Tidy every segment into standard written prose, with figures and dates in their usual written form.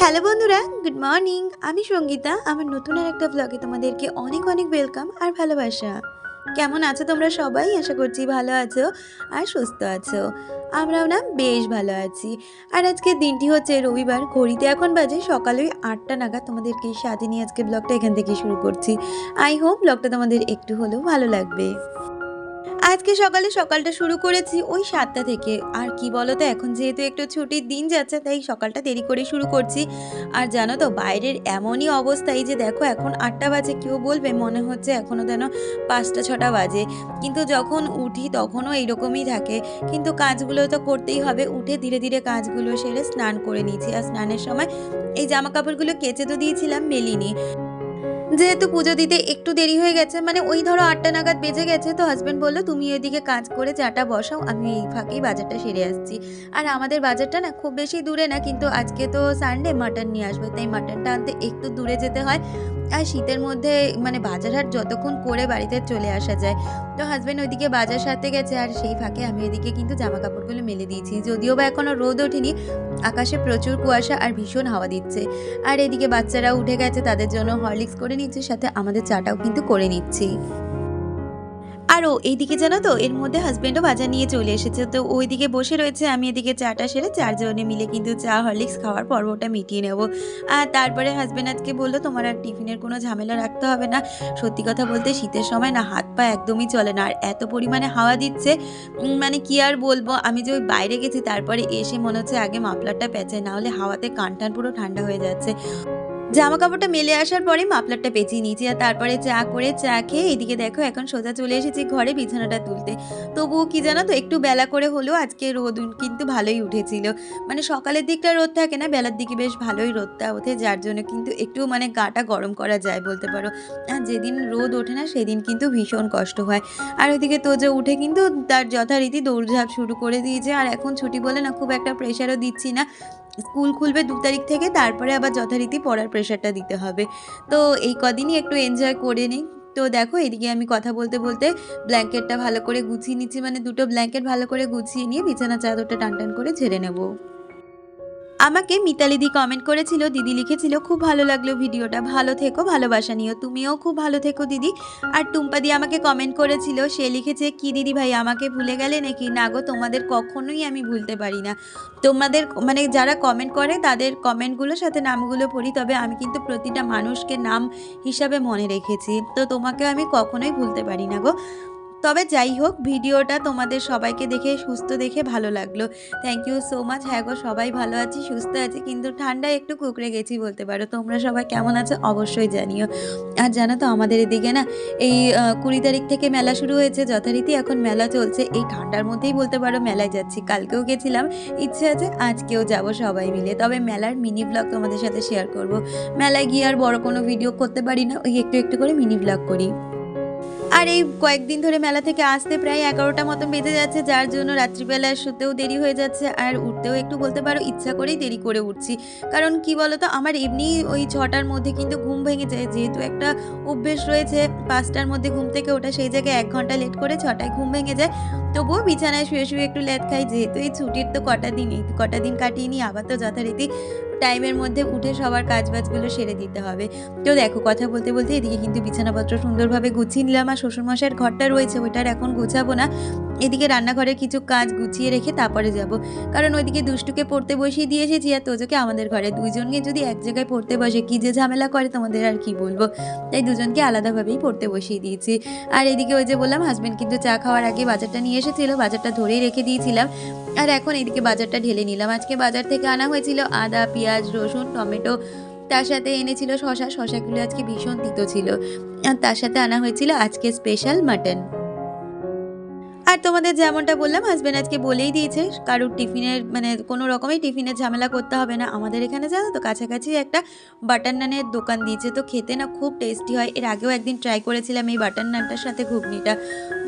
Hello বন্ধুরা, good morning. আমি সঙ্গীতা। আমার নতুন আরেকটা ব্লগে তোমাদেরকে অনেক অনেক ওয়েলকাম আর ভালোবাসা। কেমন আছো তোমরা সবাই? আশা করছি ভালো আছো আর সুস্থ আছো। আমরাও না বেশ ভালো আছি। আর আজকের দিনটি হচ্ছে রবিবার। ঘড়িতে এখন বাজে সকাল ওই ৮টা নাগাদ। তোমাদেরকে সাথে নিয়ে আজকে ব্লগটা এখান থেকে শুরু করছি। আই হোপ ব্লগটা তোমাদের একটু হলেও ভালো লাগবে। আজকে সকালটা শুরু করেছি ওই ৭টা থেকে। আর কি বলো তো, এখন যেহেতু একটু ছুটির দিন যাচ্ছে তাই সকালটা দেরি করে শুরু করছি। আর জানো তো বাইরের এমনই অবস্থা, এই যে দেখো এখন ৮টা বাজে, কেউ বলবে মনে হচ্ছে এখনও যেন ৫টা ৬টা বাজে। কিন্তু যখন উঠি তখনও এইরকমই থাকে। কিন্তু কাজগুলো তো করতেই হবে। উঠে ধীরে ধীরে কাজগুলো সেরে স্নান করে নিয়েছি। আর স্নানের সময় এই জামা কাপড়গুলো কেচে তো দিয়েছিলাম, মেলিনি। যেহেতু পুজো দিতে একটু দেরি হয়ে গেছে, মানে ওই ধরো ৮টা নাগাদ বেজে গেছে, তো হাজব্যান্ড বলল তুমি ওইদিকে কাজ করে চাটা বসাও, আমি এই ফাঁকেই বাজারটা সেরে আসছি। আর আমাদের বাজারটা না খুব বেশি দূরে না, কিন্তু আজকে তো সানডে, মাটন নিয়ে আসবে, তাই মাটনটা আনতে একটু দূরে যেতে হয়। আর শীতের মধ্যে মানে বাজার হাট যতক্ষণ করে বাড়িতে চলে আসা যায়। তো হাজব্যান্ড ওইদিকে বাজার সারতে গেছে, আর সেই ফাঁকে আমি ওইদিকে কিন্তু জামা কাপড়গুলো মেলে দিয়েছি। যদিও বা এখনও রোদ ওঠেনি, আকাশে প্রচুর কুয়াশা আর ভীষণ হাওয়া দিচ্ছে। আর এদিকে বাচ্চারা উঠে গেছে, তাদের জন্য হরলিক্স করে নিচ্ছি, সাথে আমাদের চাটাও কিন্তু করে নিচ্ছি। আরও এইদিকে জানো তো এর মধ্যে হাজব্যান্ডও বাজার নিয়ে চলে এসেছে, তো ওইদিকে বসে রয়েছে, আমি এদিকে চাটা সেরে চারজনে মিলে কিন্তু চা হরলিক্স খাওয়ার পর্বটা মিটিয়ে নেব। আর তারপরে হাজব্যান্ড আজকে বললো তোমার আর টিফিনের কোনো ঝামেলা রাখতে হবে না। সত্যি কথা বলতে শীতের সময় না হাত পা একদমই চলে না, আর এত পরিমাণে হাওয়া দিচ্ছে, মানে কি আর বলবো। আমি যে ওই বাইরে গেছি তারপরে এসে মনে হচ্ছে আগে মাফলারটা পেঁচাই, না হলে হাওয়াতে কান টান পুরো ঠান্ডা হয়ে যাচ্ছে। জামা কাপড়টা মেলে আসার পরে মাফলারটা পেঁচিয়ে নিয়েছি, আর তারপরে চা করে চা খেয়ে এদিকে দেখো এখন সোজা চলে এসেছি ঘরে বিছানাটা তুলতে। তবুও কি জানো তো, একটু বেলা করে হলেও আজকে রোদ কিন্তু ভালোই উঠেছিল। মানে সকালের দিকটা রোদ থাকে না, বেলার দিকে বেশ ভালোই রোদটা ওঠে, যার জন্য কিন্তু একটু মানে গাটা গরম করা যায় বলতে পারো। আর যেদিন রোদ ওঠে না সেদিন কিন্তু ভীষণ কষ্ট হয়। আর ওইদিকে তোজো উঠে কিন্তু তার যথারীতি দৌড়ঝাঁপ শুরু করে দিয়েছে। আর এখন ছুটি বলে না খুব একটা প্রেশারও দিচ্ছি না। স্কুল খুলবে ২ তারিখ থেকে, তারপরে আবার যথারীতি পড়ার প্রেশারটা দিতে হবে। তো এই কদিনই একটু এনজয় করে নিই। তো দেখো এদিকে আমি কথা বলতে বলতে ব্ল্যাঙ্কেটটা ভালো করে গুছিয়ে নিচ্ছি, মানে ২ টো ব্ল্যাঙ্কেট ভালো করে গুছিয়ে নিয়ে বিছানার চাদরটা টানটান করে ঝেড়ে নেব। আমাকে মিতালি দি কমেন্ট করেছিল, দিদি লিখেছিল খুব ভালো লাগলো ভিডিওটা, ভালো থেকো, ভালোবাসা নিও, তুমিও খুব ভালো থেকো দিদি। আর টুম্পা দি আমাকে কমেন্ট করেছিল, সে লিখেছে কি দিদি ভাই আমাকে ভুলে গেলে নাকি? না গো, তোমাদের কখনোই আমি ভুলতে পারি না। তোমাদের মানে যারা কমেন্ট করে তাদের কমেন্টগুলোর সাথে নামগুলো পড়ি, তবে আমি কিন্তু প্রতিটা মানুষকে নাম হিসাবে মনে রেখেছি, তো তোমাকে আমি কখনোই ভুলতে পারি না গো। তবে যাই হোক, ভিডিওটা তোমাদের সবাইকে দেখে সুস্থ দেখে ভালো লাগলো। Thank you so much. হ্যাঁ গো, সবাই ভালো আছি, সুস্থ আছি, কিন্তু ঠান্ডায় একটু কুঁকড়ে গেছি বলতে পারো। তোমরা সবাই কেমন আছো অবশ্যই জানিও। আর জানো তো আমাদের এদিকে না এই ২০ তারিখ থেকে মেলা শুরু হয়েছে, যথারীতি এখন মেলা চলছে। এই ঠান্ডার মধ্যেই বলতে পারো মেলায় যাচ্ছি, কালকেও গেছিলাম, ইচ্ছে আছে আজকেও যাব সবাই মিলে। তবে মেলার মিনি ব্লগ তোমাদের সাথে শেয়ার করব। মেলায় গিয়ে আর বড় কোনো ভিডিও করতে পারি না, ওই একটু একটু করে মিনি ব্লগ করি। আর এই কয়েকদিন ধরে মেলা থেকে আসতে প্রায় ১১টা মতো বেজে যাচ্ছে, যার জন্য রাত্রিবেলা শুতেও দেরি হয়ে যাচ্ছে, আর উঠতেও একটু বলতে পারো ইচ্ছা করেই দেরি করে উঠছি। কারণ কি বলতো, আমার এমনি ওই ৬টার মধ্যে কিন্তু ঘুম ভেঙে যায়, যেহেতু একটা অভ্যেস রয়েছে ৫টার মধ্যে ঘুম থেকে ওঠা, সেই জায়গায় ১ ঘন্টা লেট করে ৬টায় ঘুম ভেঙে যায়। তবুও বিছানায় শুয়ে শুয়ে একটু লেট খাই, যেহেতু এই ছুটির তো কটা দিন কাটিয়ে নিই, আবার তো যথারীতি টাইমের মধ্যে উঠে সবার কাজবাজগুলো সেরে দিতে হবে। তো দেখো কথা বলতে বলতে এদিকে কিন্তু বিছানাপত্র সুন্দরভাবে গুছিয়ে নিলাম, আর শ্বশুরমশাইয়ের ঘরটা রয়েছে ওইটার এখন গোছাবো না। এদিকে রান্নাঘরের কিছু কাজ গুছিয়ে রেখে তারপরে যাব, কারণ ওইদিকে দুষ্টুকে পড়তে বসিয়ে দিয়ে এসেছি, আর তোজোকে আমাদের ঘরে। দুইজনকে যদি এক জায়গায় পড়তে বসে কি যে ঝামেলা করে তোমাদের আর কি বলবো, তাই দুজনকে আলাদাভাবেই পড়তে বসিয়ে দিয়েছি। আর এদিকে ওই যে বললাম হাজব্যান্ড কিন্তু চা খাওয়ার আগে বাজারটা নিয়ে এসেছিল, বাজারটা ধরেই রেখে দিয়েছিলাম। আর এখন এদিকে বাজারটা ঢেলে নিলাম। আজকে বাজার থেকে আনা হয়েছিল আদা, পেঁয়াজ, রসুন, টমেটো, তার সাথে এনেছিল শশাগুলো আজকে ভীষণ তিতো ছিল। আর তার সাথে আনা হয়েছিল আজকে স্পেশাল মাটন। আর তোমাদের যেমনটা বললাম হাজব্যান্ড আজকে বলেই দিয়েছে কারুর টিফিনের মানে কোনো রকমের টিফিনের ঝামেলা করতে হবে না। আমাদের এখানে জানো তো কাছাকাছি একটা বাটার নানের দোকান দিয়েছে, তো খেতে না খুব টেস্টি হয়। এর আগেও একদিন ট্রাই করেছিলাম এই বাটার নানটার সাথে ঘুগনিটা,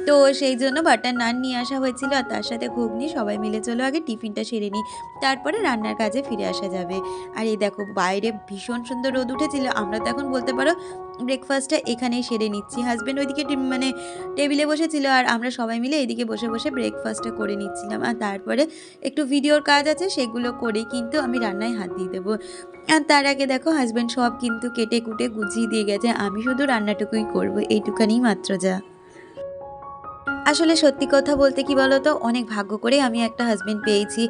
তো সেই জন্য বাটার নান নিয়ে আসা হয়েছিল, আর তার সাথে ঘুগনি। সবাই মিলে চলো আগে টিফিনটা সেরে নিই, তারপরে রান্নার কাজে ফিরে আসা যাবে। আর এই দেখো বাইরে ভীষণ সুন্দর রোদ উঠেছিল, আমরা তো এখন বলতে পারো ব্রেকফাস্টটা এখানেই সেরে নিচ্ছি। হাসব্যান্ড ওইদিকে মানে টেবিলে বসেছিল আর আমরা সবাই মিলে এদিকে বসে বসে ব্রেকফাস্টটা করে নিচ্ছিলাম। আর তারপরে একটু ভিডিওর কাজ আছে, সেগুলো করেই কিন্তু আমি রান্নায় হাত দিয়ে দেবো। আর তার আগে দেখো হাসব্যান্ড সব কিন্তু কেটে কুটে গুছিয়ে দিয়ে গেছে, আমি শুধু রান্নাটুকুই করব, এইটুখানিই মাত্র যা। আসলে সত্যি কথা বলতে কি বলতো, অনেক ভাগ্য করে আমি একটা হাসব্যান্ড পেয়েছি।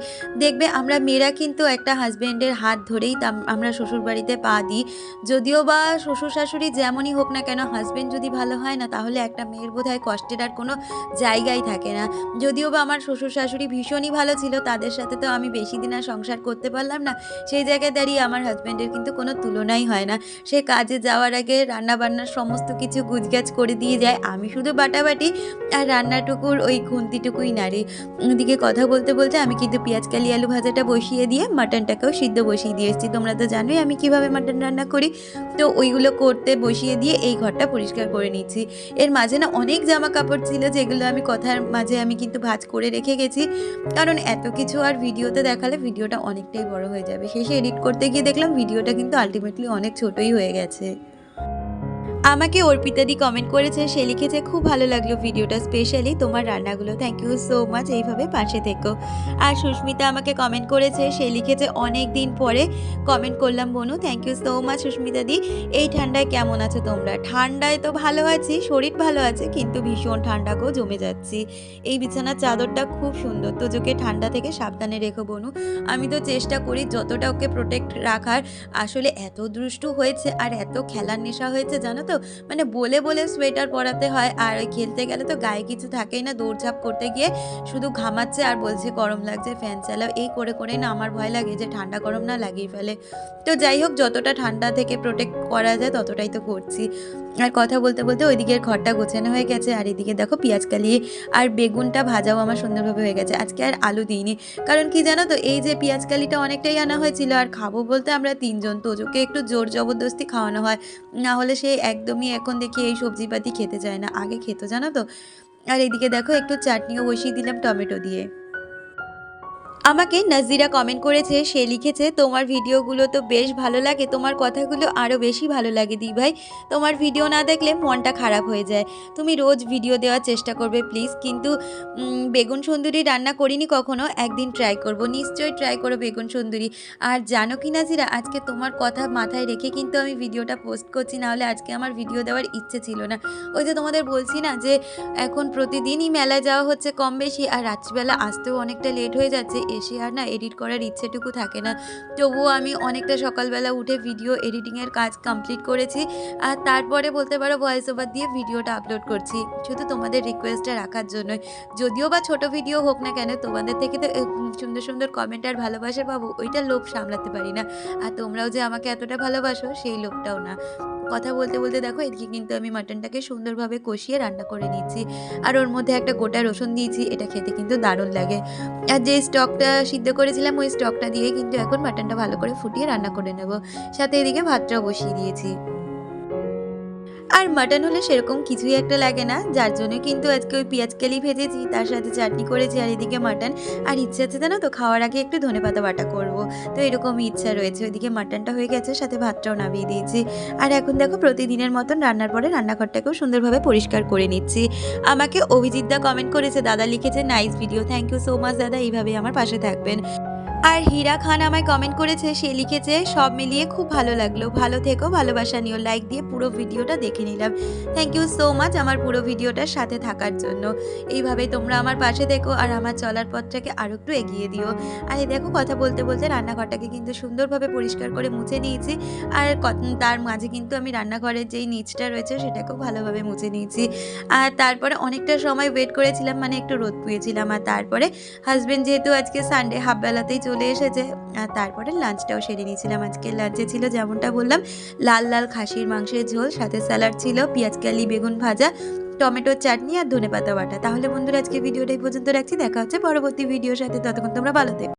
দেখবে আমরা মেয়েরা কিন্তু একটা হাসব্যান্ডের হাত ধরেই আমরা শ্বশুরবাড়িতে পা দিই। যদিও বা শ্বশুর শাশুড়ি যেমনই হোক না কেন, হাসব্যান্ড যদি ভালো হয় না, তাহলে একটা মেয়ের বোধহয় কষ্টের আর কোনো জায়গাই থাকে না। যদিও বা আমার শ্বশুর শাশুড়ি ভীষণই ভালো ছিল, তাদের সাথে তো আমি বেশি দিন আর সংসার করতে পারলাম না। সেই জায়গায় দাঁড়িয়ে আমার হাসব্যান্ডের কিন্তু কোনো তুলনাই হয় না। সে কাজে যাওয়ার আগে রান্নাবান্নার সমস্ত কিছু গুজগাছ করে দিয়ে যায়, আমি শুধু বাটাবাটি আর রান্নাটুকুর ওই খুন্তিটুকুই নাড়ি। ওদিকে কথা বলতে বলতে আমি কিন্তু পেঁয়াজ কালি আলু ভাজাটা বসিয়ে দিয়ে মাটনটাকেও সিদ্ধ বসিয়ে দিয়ে এসেছি। তোমরা তো জানোই আমি কিভাবে মাটন রান্না করি। তো ওইগুলো করতে বসিয়ে দিয়ে এই ঘরটা পরিষ্কার করে নিচ্ছি। এর মাঝে না অনেক জামা কাপড় ছিল, যেগুলো আমি কথার মাঝে আমি কিন্তু ভাঁজ করে রেখে গেছি, কারণ এত কিছু আর ভিডিওতে দেখালে ভিডিওটা অনেকটাই বড় হয়ে যাবে। শেষে এডিট করতে গিয়ে দেখলাম ভিডিওটা কিন্তু আলটিমেটলি অনেক ছোটই হয়ে গেছে। আমাকে অর্পিতাদি কমেন্ট করেছে, সে লিখেছে খুব ভালো লাগলো ভিডিওটা, স্পেশালি তোমার রান্নাগুলো, থ্যাংক ইউ সো মাচ, এইভাবে পাশে থেকো। আর সুস্মিতা আমাকে কমেন্ট করেছে, সে লিখেছে অনেক দিন পরে কমেন্ট করলাম বনু, thank you so much Sushmita di. এই ঠান্ডায় কেমন আছো তোমরা? ঠান্ডায় তো ভালো আছি, শরীর ভালো আছে, কিন্তু ভীষণ ঠান্ডাকেও জমে যাচ্ছি। এই বিছানার চাদরটা খুব সুন্দর, তোজোকে ঠান্ডা থেকে সাবধানে রেখো বনু। আমি তো চেষ্টা করি যতটা ওকে প্রোটেক্ট রাখার। আসলে এত দুষ্টু হয়েছে আর এত খেলার নেশা হয়েছে জানো তো, মানে বলে বলে সোয়েটার পরাতে হয়, আর ওই খেলতে গেলে তো গায়ে কিছু থাকেই না, দৌড়ঝাঁপ করতে গিয়ে শুধু ঘামাচ্ছে আর বলছে গরম লাগছে ফ্যান চালাও। এই করে করে না আমার ভয় লাগে যে ঠান্ডা গরম না লাগিয়ে ফেলে। তো যাই হোক, যতটা ঠান্ডা থেকে প্রোটেক্ট করা যায় ততটাই তো করছি। আর কথা বলতে বলতে ওইদিকের ঘরটা গোছানো হয়ে গেছে, আর এদিকে দেখো পেঁয়াজ কালি আর বেগুনটা ভাজাও আমার সুন্দরভাবে হয়ে গেছে। আজকে আর আলু দিইনি, কারণ কি জানো তো, এই যে পেঁয়াজ কালিটা অনেকটাই আনা হয়েছিল, আর খাবো বলতে আমরা তিনজন, তোজোকে একটু জোর জবরদস্তি খাওয়ানো হয়, না হলে সে একদমই এখন দেখি এই সবজিপাতি খেতে চায় না, আগে খেতো জানো তো। আর এদিকে দেখো একটু চাটনিও বসিয়ে দিলাম টমেটো দিয়ে। আমাকে নাজিরা কমেন্ট করেছে, সে লিখেছে তোমার ভিডিওগুলো তো বেশ ভালো লাগে, তোমার কথাগুলো আরও বেশি ভালো লাগে দি ভাই, তোমার ভিডিও না দেখলে মনটা খারাপ হয়ে যায়, তুমি রোজ ভিডিও দেওয়ার চেষ্টা করবে প্লিজ। কিন্তু বেগুন সুন্দরী রান্না করিনি কখনো, একদিন ট্রাই করব, নিশ্চয়ই ট্রাই করো বেগুন সুন্দরী। আর জানো কি নাজিরা, আজকে তোমার কথা মাথায় রেখে কিন্তু আমি ভিডিওটা পোস্ট করছি, নাহলে আজকে আমার ভিডিও দেওয়ার ইচ্ছে ছিল না। ওই যে তোমাদের বলছি না যে এখন প্রতিদিনই মেলায় যাওয়া হচ্ছে কম বেশি, আর রাত্রিবেলা আসতেও অনেকটা লেট হয়ে যাচ্ছে, এসে আর না এডিট করার ইচ্ছেটুকু থাকে না। তবুও আমি অনেকটা সকালবেলা উঠে ভিডিও এডিটিংয়ের কাজ কমপ্লিট করেছি, আর তারপরে বলতে পারো ভয়েস ওভার দিয়ে ভিডিওটা আপলোড করছি, শুধু তোমাদের রিকোয়েস্টটা রাখার জন্যই। যদিও বা ছোট ভিডিও হোক না কেন, তোমাদের থেকে তো সুন্দর সুন্দর কমেন্ট আর ভালোবাসা পাবো, ওইটা লোভ সামলাতে পারি না। আর তোমরাও যে আমাকে এতটা ভালোবাসো, সেই লোভটাও না। কথা বলতে বলতে দেখো এদিকে কিন্তু আমি মাটনটাকে সুন্দরভাবে কষিয়ে রান্না করে নিচ্ছি, আর ওর মধ্যে একটা গোটা রসুন দিয়েছি, এটা খেতে কিন্তু দারুণ লাগে। আর যে স্টকটা সিদ্ধ করেছিলাম, ওই স্টকটা দিয়ে কিন্তু এখন মাটনটা ভালো করে ফুটিয়ে রান্না করে নেব। সাথে এদিকে ভাতটাও বসিয়ে দিয়েছি। আর মাটন হলে সেরকম কিছুই একটা লাগে না, যার জন্য কিন্তু আজকে ওই পেঁয়াজ কালি ভেজেছি, তার সাথে চাটনি করেছি, আর এদিকে মাটন। আর ইচ্ছা আছে জানো তো, খাওয়ার আগে একটু ধনেপাতা বাটা করব, তো এরকমই ইচ্ছা রয়েছে। ওইদিকে মাটনটা হয়ে গেছে, সাথে ভাতটাও নামিয়ে দিয়েছি। আর এখন দেখো প্রতিদিনের মতন রান্নার পরে রান্নাঘরটাকেও সুন্দরভাবে পরিষ্কার করে নিচ্ছি। আমাকে অভিজিৎ দা কমেন্ট করেছে, দাদা লিখেছে nice video, thank you so much দাদা, এইভাবেই আমার পাশে থাকবেন। আর হীরা খান আমায় কমেন্ট করেছে, সে লিখেছে সব মিলিয়ে খুব ভালো লাগলো, ভালো থেকো, ভালোবাসা নিও, লাইক দিয়ে পুরো ভিডিওটা দেখে নিলাম, থ্যাংক ইউ সো মাচ আমার পুরো ভিডিওটার সাথে থাকার জন্য। এইভাবে তোমরা আমার পাশে থেকো আর আমার চলার পথটাকে আরও একটু এগিয়ে দিও। আর এই দেখো কথা বলতে বলতে রান্নাঘরটাকে কিন্তু সুন্দরভাবে পরিষ্কার করে মুছে নিয়েছি, আর তার মাঝে কিন্তু আমি রান্নাঘরের যেই নিচটা রয়েছে সেটাকেও ভালোভাবে মুছে নিয়েছি। আর তারপরে অনেকটা সময় ওয়েট করেছিলাম, মানে একটু রোদ পুয়েছিলাম, আর তারপরে হাজব্যান্ড যেহেতু আজকে সানডে হাফবেলাতেই চলে এসেছে, আর তারপরে লাঞ্চটাও সেরে নিয়েছিলাম। আজকে লাঞ্চে ছিল যেমনটা বললাম, লাল লাল খাসির মাংসের ঝোল, সাথে স্যালাড ছিল, পেঁয়াজ কালি বেগুন ভাজা, টমেটোর চাটনি আর ধনেপাতা বাটা। তাহলে বন্ধুরা আজকে ভিডিওটা এই পর্যন্ত রাখছি, দেখা হচ্ছে পরবর্তী ভিডিওর সাথে, ততক্ষণ তোমরা ভালো থেকো।